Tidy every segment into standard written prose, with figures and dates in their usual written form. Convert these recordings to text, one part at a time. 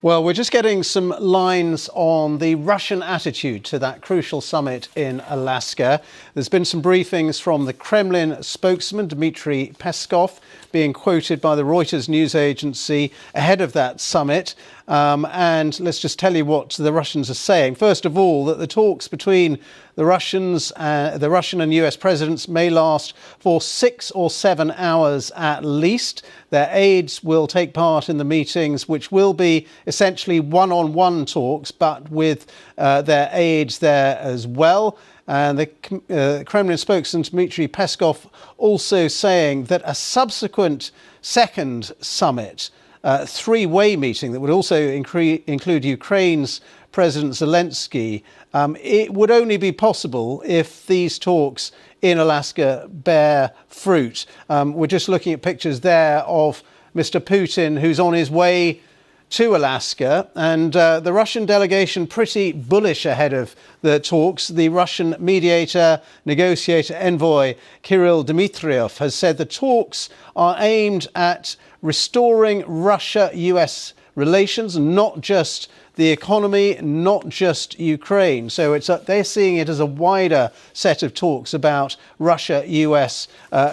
Well, we're just getting some lines on the Russian attitude to that crucial summit in Alaska. There's been some briefings from the Kremlin spokesman, Dmitry Peskov, being quoted by the Reuters news agency ahead of that summit. And let's just tell you what the Russians are saying. First of all, that the talks between the Russian and US presidents may last for 6 or 7 hours at least. Their aides will take part in the meetings, which will be essentially one-on-one talks, but with their aides there as well. And the Kremlin spokesman Dmitry Peskov also saying that a subsequent second summit, three-way meeting that would also include Ukraine's President Zelensky, it would only be possible if these talks in Alaska bear fruit. We're just looking at pictures there of Mr. Putin, who's on his way to Alaska, and the Russian delegation pretty bullish ahead of the talks. The Russian mediator, negotiator, envoy Kirill Dmitriev has said the talks are aimed at restoring Russia-US relations, not just the economy, not just Ukraine. So they're seeing it as a wider set of talks about Russia-US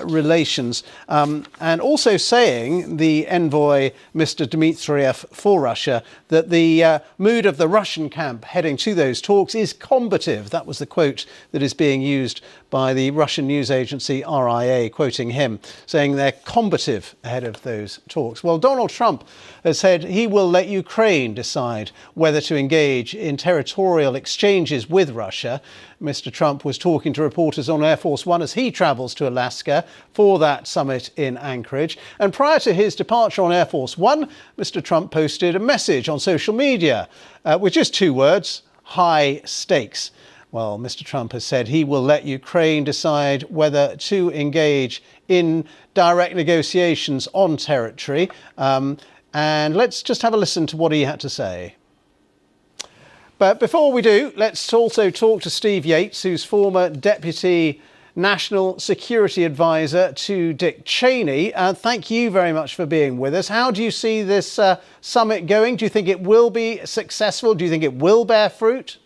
relations. And also saying, the envoy, Mr. Dmitriev for Russia, that the mood of the Russian camp heading to those talks is combative. That was the quote that is being used by the Russian news agency RIA, quoting him, saying they're combative ahead of those talks. Well, Donald Trump has said he will let Ukraine decide whether to engage in territorial exchanges with Russia. Mr. Trump was talking to reporters on Air Force One as he travels to Alaska for that summit in Anchorage. And prior to his departure on Air Force One, Mr. Trump posted a message on social media with just 2 words: high stakes. Well, Mr. Trump has said he will let Ukraine decide whether to engage in direct negotiations on territory. And let's just have a listen to what he had to say. But before we do, let's also talk to Steve Yates, who's former Deputy National Security Advisor to Dick Cheney. Thank you very much for being with us. How do you see this summit going? Do you think it will be successful? Do you think it will bear fruit?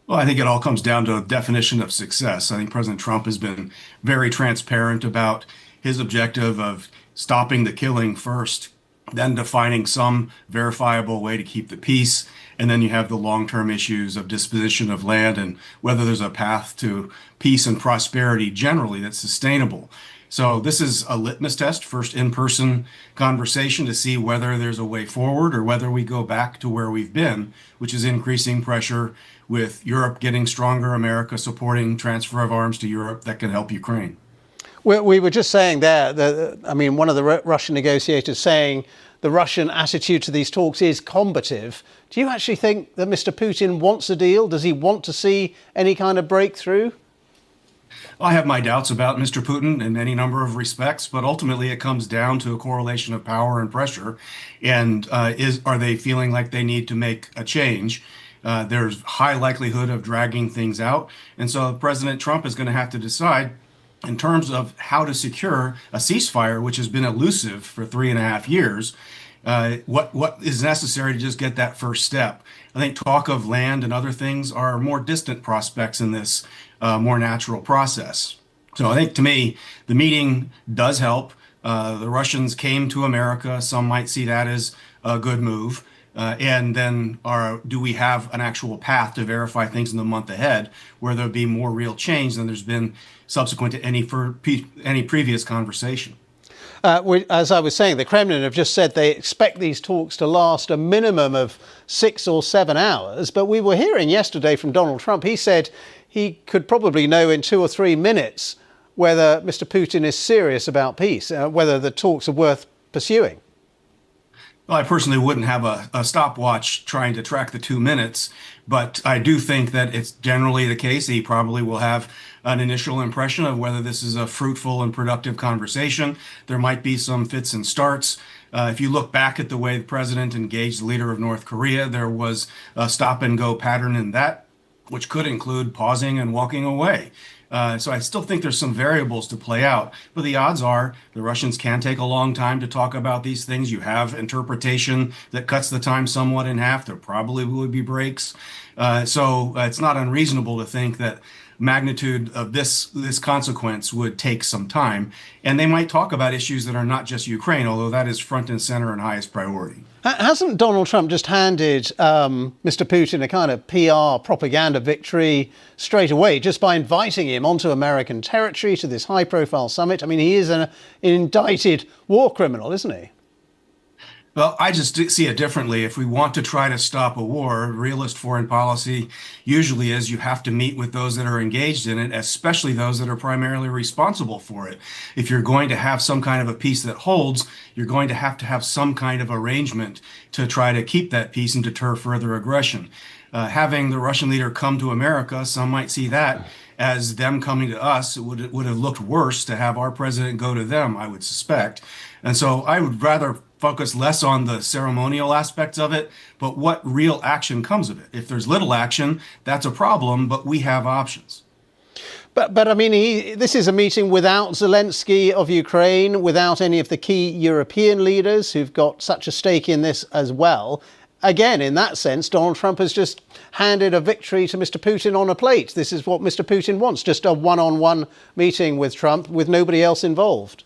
Well, I think it all comes down to a definition of success. I think President Trump has been very transparent about his objective of stopping the killing first, then defining some verifiable way to keep the peace. And then you have the long-term issues of disposition of land and whether there's a path to peace and prosperity generally that's sustainable. So this is a litmus test, first in-person conversation to see whether there's a way forward or whether we go back to where we've been, which is increasing pressure with Europe getting stronger, America supporting transfer of arms to Europe that can help Ukraine. We were just saying there, one of the Russian negotiators saying the Russian attitude to these talks is combative. Do you actually think that Mr. Putin wants a deal? Does he want to see any kind of breakthrough? I have my doubts about Mr. Putin in any number of respects, but ultimately it comes down to a correlation of power and pressure. And are they feeling like they need to make a change? There's high likelihood of dragging things out. And so President Trump is going to have to decide in terms of how to secure a ceasefire, which has been elusive for 3.5 years, what is necessary to just get that first step. I think talk of land and other things are more distant prospects in this more natural process. So I think, to me, the meeting does help. The Russians came to America. Some might see that as a good move. And then do we have an actual path to verify things in the month ahead where there'll be more real change than there's been subsequent to any previous conversation? As I was saying, the Kremlin have just said they expect these talks to last a minimum of 6 or 7 hours. But we were hearing yesterday from Donald Trump, he said he could probably know in 2 or 3 minutes whether Mr. Putin is serious about peace, whether the talks are worth pursuing. Well, I personally wouldn't have a stopwatch trying to track the 2 minutes, but I do think that it's generally the case. He probably will have an initial impression of whether this is a fruitful and productive conversation. There might be some fits and starts. If you look back at the way the president engaged the leader of North Korea, there was a stop and go pattern in that, which could include pausing and walking away. So I still think there's some variables to play out, but the odds are the Russians can take a long time to talk about these things. You have interpretation that cuts the time somewhat in half. There probably will be breaks. So it's not unreasonable to think that magnitude of this consequence would take some time, and they might talk about issues that are not just Ukraine, although that is front and center and highest priority. Hasn't Donald Trump just handed Mr. Putin a kind of PR propaganda victory straight away just by inviting him onto American territory to this high-profile summit? I mean, he is an indicted war criminal, isn't he? Well, I just see it differently. If we want to try to stop a war, realist foreign policy usually is you have to meet with those that are engaged in it, especially those that are primarily responsible for it. If you're going to have some kind of a peace that holds, you're going to have some kind of arrangement to try to keep that peace and deter further aggression. Having the Russian leader come to America, some might see that as them coming to us. It would have looked worse to have our president go to them, I would suspect. And so I would rather focus less on the ceremonial aspects of it, but what real action comes of it. If there's little action, that's a problem, but we have options. But I mean, this is a meeting without Zelensky of Ukraine, without any of the key European leaders who've got such a stake in this as well. Again, in that sense, Donald Trump has just handed a victory to Mr. Putin on a plate. This is what Mr. Putin wants, just a one-on-one meeting with Trump with nobody else involved.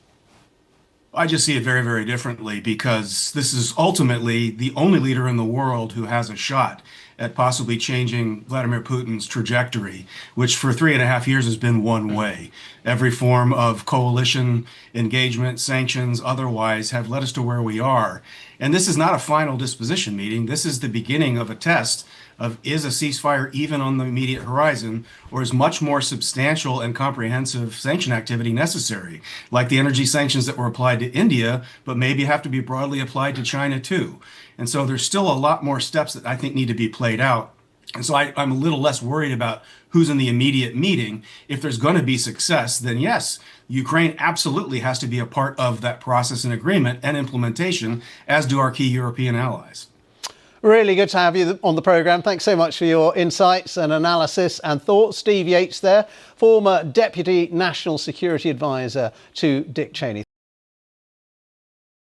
I just see it very, very differently because this is ultimately the only leader in the world who has a shot at possibly changing Vladimir Putin's trajectory, which for 3.5 years has been one way. Every form of coalition, engagement, sanctions, otherwise have led us to where we are. And this is not a final disposition meeting. This is the beginning of a test of is a ceasefire even on the immediate horizon, or is much more substantial and comprehensive sanction activity necessary, like the energy sanctions that were applied to India, but maybe have to be broadly applied to China too. And so there's still a lot more steps that I think need to be played out. And so I'm a little less worried about who's in the immediate meeting. If there's going to be success, then yes, Ukraine absolutely has to be a part of that process and agreement and implementation, as do our key European allies. Really good to have you on the programme. Thanks so much for your insights and analysis and thoughts. Steve Yates there, former Deputy National Security Advisor to Dick Cheney.